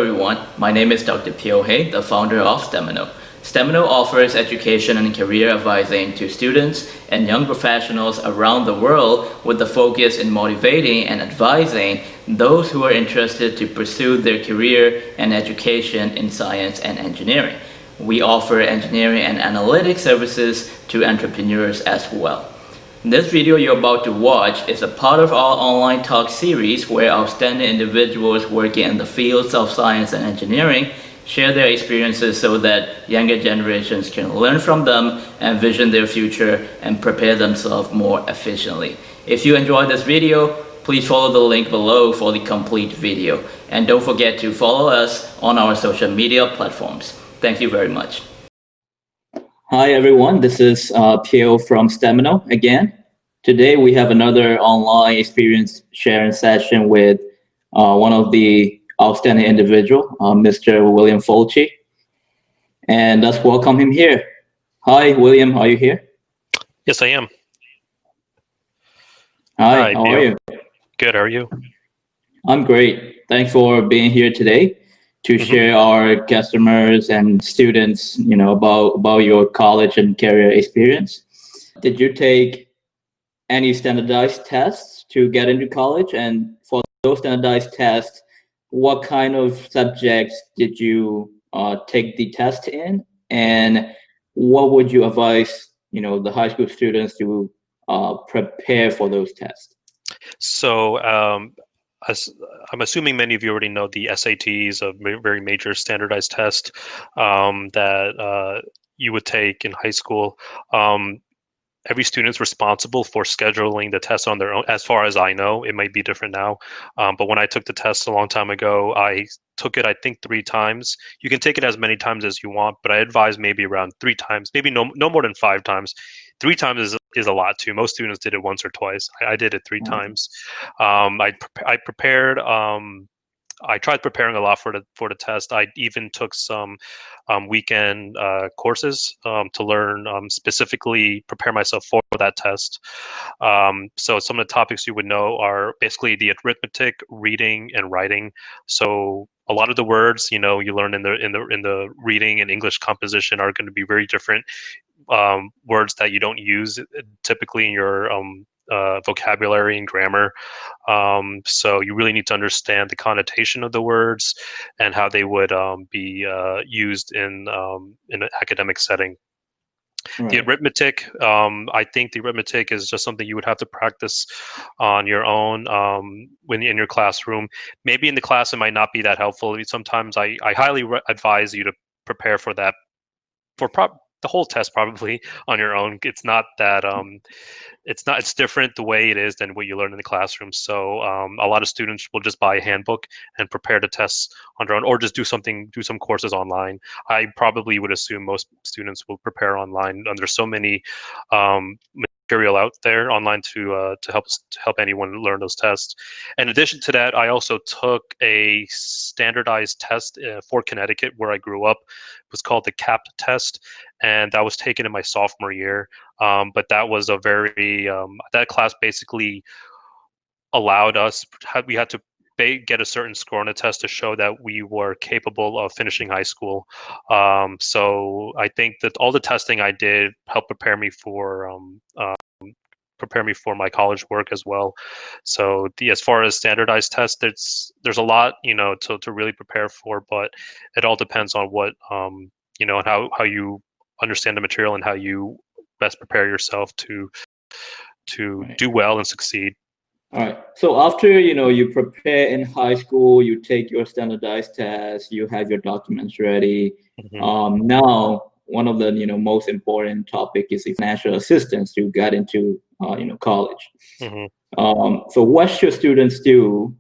everyone. My name is Dr. Phyo Hein, the founder of STEMiNO. STEMiNO offers education and career advising to students and young professionals around the world with the focus in motivating and advising those who are interested to pursue their career and education in science and engineering. We offer engineering and analytics services to entrepreneurs as well. This video you're about to watch is a part of our online talk series where outstanding individuals working in the fields of science and engineering share their experiences so that younger generations can learn from them, envision their future, and prepare themselves more efficiently. If you enjoyed this video, please follow the link below for the complete video. And don't forget to follow us on our social media platforms. Thank you very much. Hi everyone, this is Phyo from STEMiNO again. Today we have another online experience sharing session with one of the outstanding individual, Mr. William Folchi. And let's welcome him here. Hi William, are you here? Yes, I am. Hi, how are you? Good, how are you? I'm great. Thanks for being here today to share our customers and students, about your college and career experience. Did you take any standardized tests to get into college? And for those standardized tests, what kind of subjects did you take the test in? And what would you advise, the high school students to prepare for those tests? So, I'm assuming many of you already know the SATs, a very major standardized test that you would take in high school. Every student's responsible for scheduling the test on their own. As far as I know, it might be different now. But when I took the test a long time ago, I took it, I think, 3 times. You can take it as many times as you want, but I advise maybe around 3 times, maybe no more than 5 times. 3 times is a lot too. Most students did it once or twice. I did it 3 times. I prepared. I tried preparing a lot for the test. I even took some weekend courses to learn specifically prepare myself for that test. So some of the topics you would know are basically the arithmetic, reading, and writing. So a lot of the words you learn in the reading and English composition are going to be very different. Words that you don't use typically in your vocabulary and grammar. So you really need to understand the connotation of the words and how they would be used in an academic setting. Right. The arithmetic, I think the arithmetic is just something you would have to practice on your own when in your classroom. Maybe in the class it might not be that helpful. Sometimes I highly advise you to prepare for that for the whole test probably on your own. It's not that it's different the way it is than what you learn in the classroom. So a lot of students will just buy a handbook and prepare the tests on their own, or just do some courses online. I probably would assume most students will prepare online, and there's so many material out there online to help anyone learn those tests. In addition to that, I also took a standardized test for Connecticut, where I grew up. It was called the CAP test, and that was taken in my sophomore year. But that was a very that class basically allowed us. We had to get a certain score on a test to show that we were capable of finishing high school. So I think that all the testing I did helped prepare me for my college work as well. So as far as standardized tests, there's a lot to really prepare for, but it all depends on what and how you understand the material and how you best prepare yourself to Right. do well and succeed. All right. So after you prepare in high school, you take your standardized test, you have your documents ready. Now one of the most important topic is financial assistance to get into college. So what should students do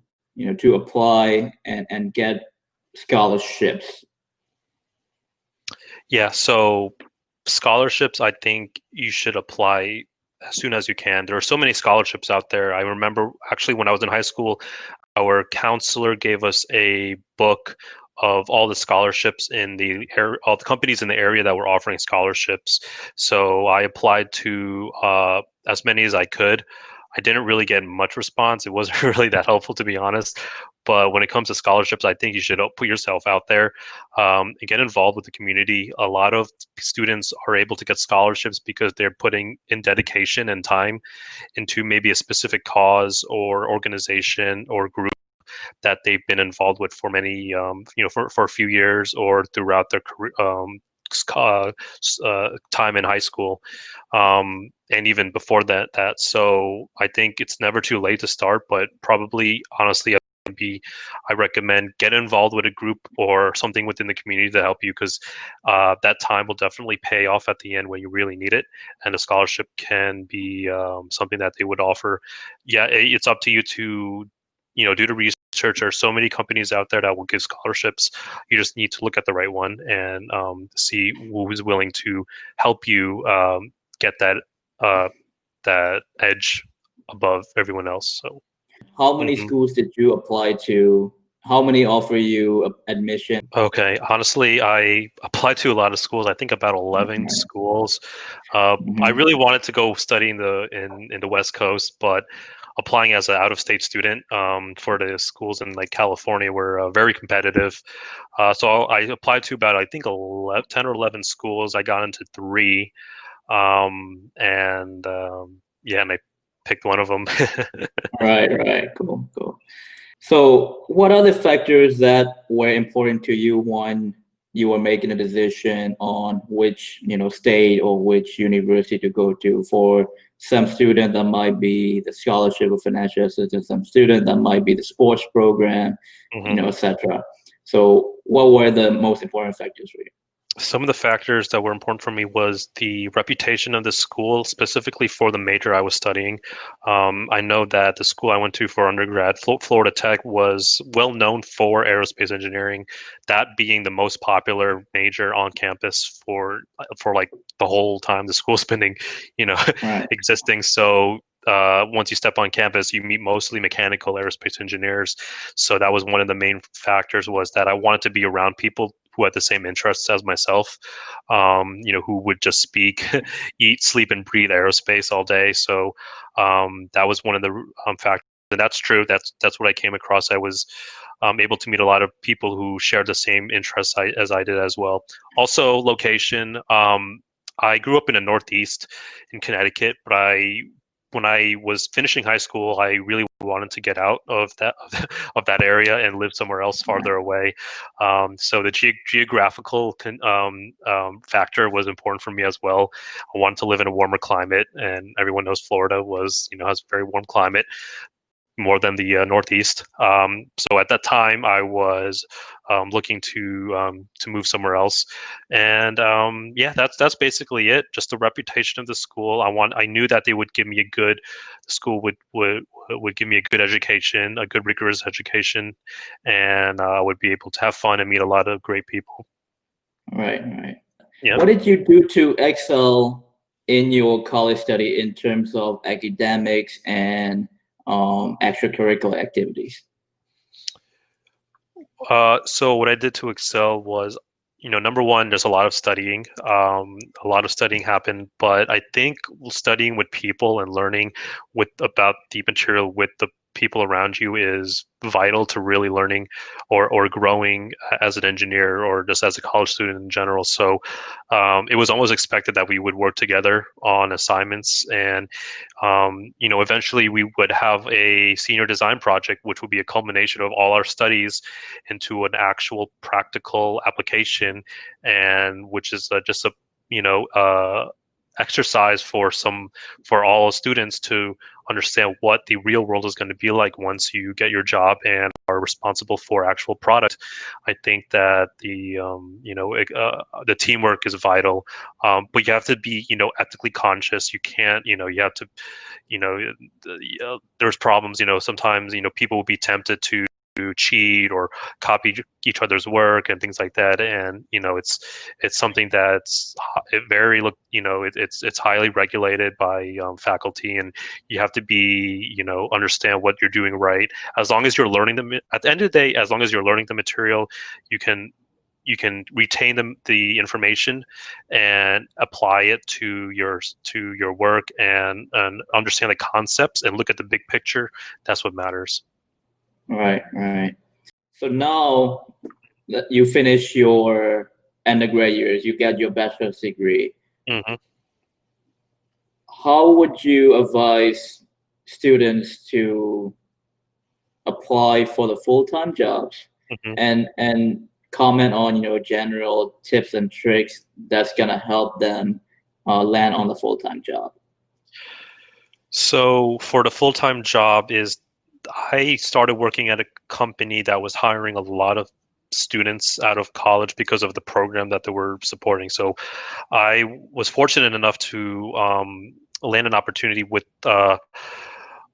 to apply and get scholarships? Yeah, so scholarships, I think you should apply as soon as you can. There are so many scholarships out there. I remember actually when I was in high school, our counselor gave us a book of all the scholarships in all the companies in the area that were offering scholarships. So I applied to as many as I could. I didn't really get much response. It wasn't really that helpful, to be honest. But when it comes to scholarships, I think you should put yourself out there and get involved with the community. A lot of students are able to get scholarships because they're putting in dedication and time into maybe a specific cause or organization or group that they've been involved with for many, for a few years or throughout their career, time in high school, and even before that. So I think it's never too late to start, but probably honestly, I recommend get involved with a group or something within the community to help you because that time will definitely pay off at the end when you really need it, and a scholarship can be something that they would offer. Yeah, it's up to you to do the research. There are so many companies out there that will give scholarships. You just need to look at the right one and see who is willing to help you get uh, that edge above everyone else. So. How many Mhm. schools did you apply to? How many offer you admission? Okay, honestly, I applied to a lot of schools. I think about 11 Right. schools. I Mhm. really wanted to go study in the West Coast, but applying as an out-of-state student for the schools in like California were very competitive. So I applied to about I think 11, 10 or 11 schools. I got into three, and yeah, and I picked one of them. Right, right. Cool, cool. So, what are the factors that were important to you when you were making a decision on which, state or which university to go to? For some student, that might be the scholarship or financial assistance. Some student, that might be the sports program, Mhm. etc. So, what were the most important factors for you? Some of the factors that were important for me was the reputation of the school, specifically for the major I was studying. I know that the school I went to for undergrad, Florida Tech, was well known for aerospace engineering, that being the most popular major on campus for like the whole time the school's been, Right, existing. So once you step on campus, you meet mostly mechanical aerospace engineers. So that was one of the main factors, was that I wanted to be around people who had the same interests as myself, who would just speak, eat, sleep, and breathe aerospace all day. So that was one of the factors. And that's true. That's what I came across. I was able to meet a lot of people who shared the same interests as I did as well. Also, location. I grew up in the Northeast in Connecticut, but when I was finishing high school, I really wanted to get out of that of that area and live somewhere else right, farther away. So the geographical factor was important for me as well. I wanted to live in a warmer climate, and everyone knows Florida has a very warm climate, more than the Northeast. So at that time, I was looking to move somewhere else, and yeah, that's basically it. Just the reputation of the school. I knew that they would give me the school would give me a good education, a good rigorous education, and I would be able to have fun and meet a lot of great people. right, right. Yeah. What did you do to excel in your college study in terms of academics and extracurricular activities? So what I did to excel was, number one, there's a lot of studying. A lot of studying happened, but I think studying with people and learning about the material with the people around you is vital to really learning or growing as an engineer or just as a college student in general. So it was almost expected that we would work together on assignments, and eventually we would have a senior design project, which would be a culmination of all our studies into an actual practical application, and which is just a you know exercise for all students to understand what the real world is going to be like once you get your job and are responsible for actual product. I think that the teamwork is vital, but you have to be ethically conscious. You can't you have to you know there's problems. Sometimes people will be tempted to cheat or copy each other's work and things like that, and it's something that's very it's highly regulated by faculty, and you have to be understand what you're doing right. As long as you're learning at the end of the day, as long as you're learning the material, you can you can retain the information and apply it to your work, and understand the concepts and look at the big picture. That's what matters. Right, right. So now that you finish your undergrad years, you get your bachelor's degree. Hmm. How would you advise students to apply for the full-time jobs, Hmm. and comment on, general tips and tricks that's gonna help them land on the full-time job? So for the full-time job is I started working at a company that was hiring a lot of students out of college because of the program that they were supporting. So I was fortunate enough to land an opportunity with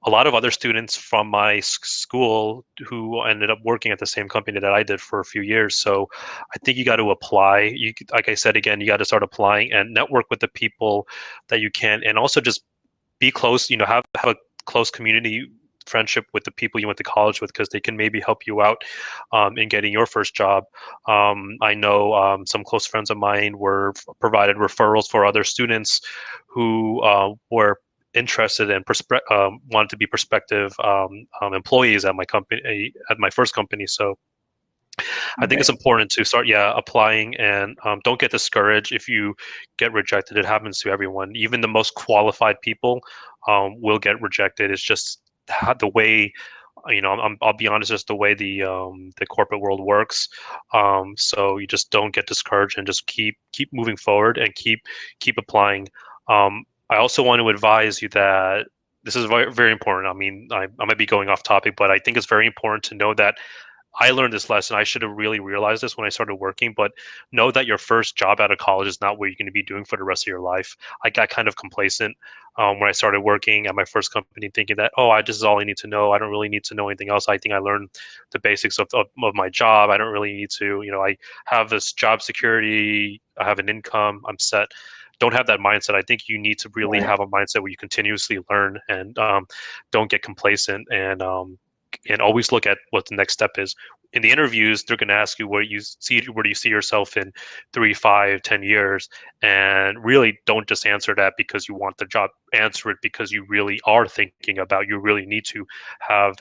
a lot of other students from my school who ended up working at the same company that I did for a few years. So I think you got to apply. Like I said again, you got to start applying and network with the people that you can, and also just be close. Have a close community friendship with the people you went to college with, because they can maybe help you out in getting your first job. I know some close friends of mine were provided referrals for other students who were interested and wanted to be prospective employees at my company, at my first company. So I think it's Right, important to start, applying, and don't get discouraged if you get rejected. It happens to everyone. Even the most qualified people will get rejected. It's just the way, I'll be honest, just the way the corporate world works. So you just don't get discouraged and just keep moving forward and keep applying. I also want to advise you that this is very, very important. I mean, I might be going off topic, but I think it's very important to know that I learned this lesson. I should have really realized this when I started working, but know that your first job out of college is not what you're going to be doing for the rest of your life. I got kind of complacent when I started working at my first company, thinking that, oh, this is all I need to know. I don't really need to know anything else. I think I learned the basics of my job. I don't really need to, I have this job security. I have an income. I'm set. Don't have that mindset. I think you need to really right, have a mindset where you continuously learn, and don't get complacent, and always look at what the next step is. In the interviews, they're going to ask you where do you see yourself in 3, 5, 10 years, and really don't just answer that because you want the job. Answer it because you really are thinking about. You really need to have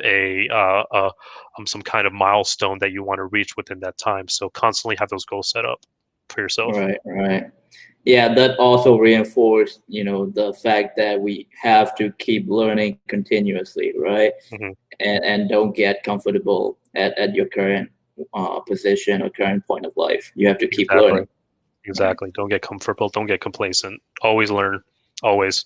some kind of milestone that you want to reach within that time. So constantly have those goals set up for yourself. right, right. Yeah, that also reinforced, the fact that we have to keep learning continuously, right? Hmm. And don't get comfortable at your current position or current point of life. You have to keep Exactly. learning. Right. Exactly. Don't get comfortable. Don't get complacent. Always learn. Always.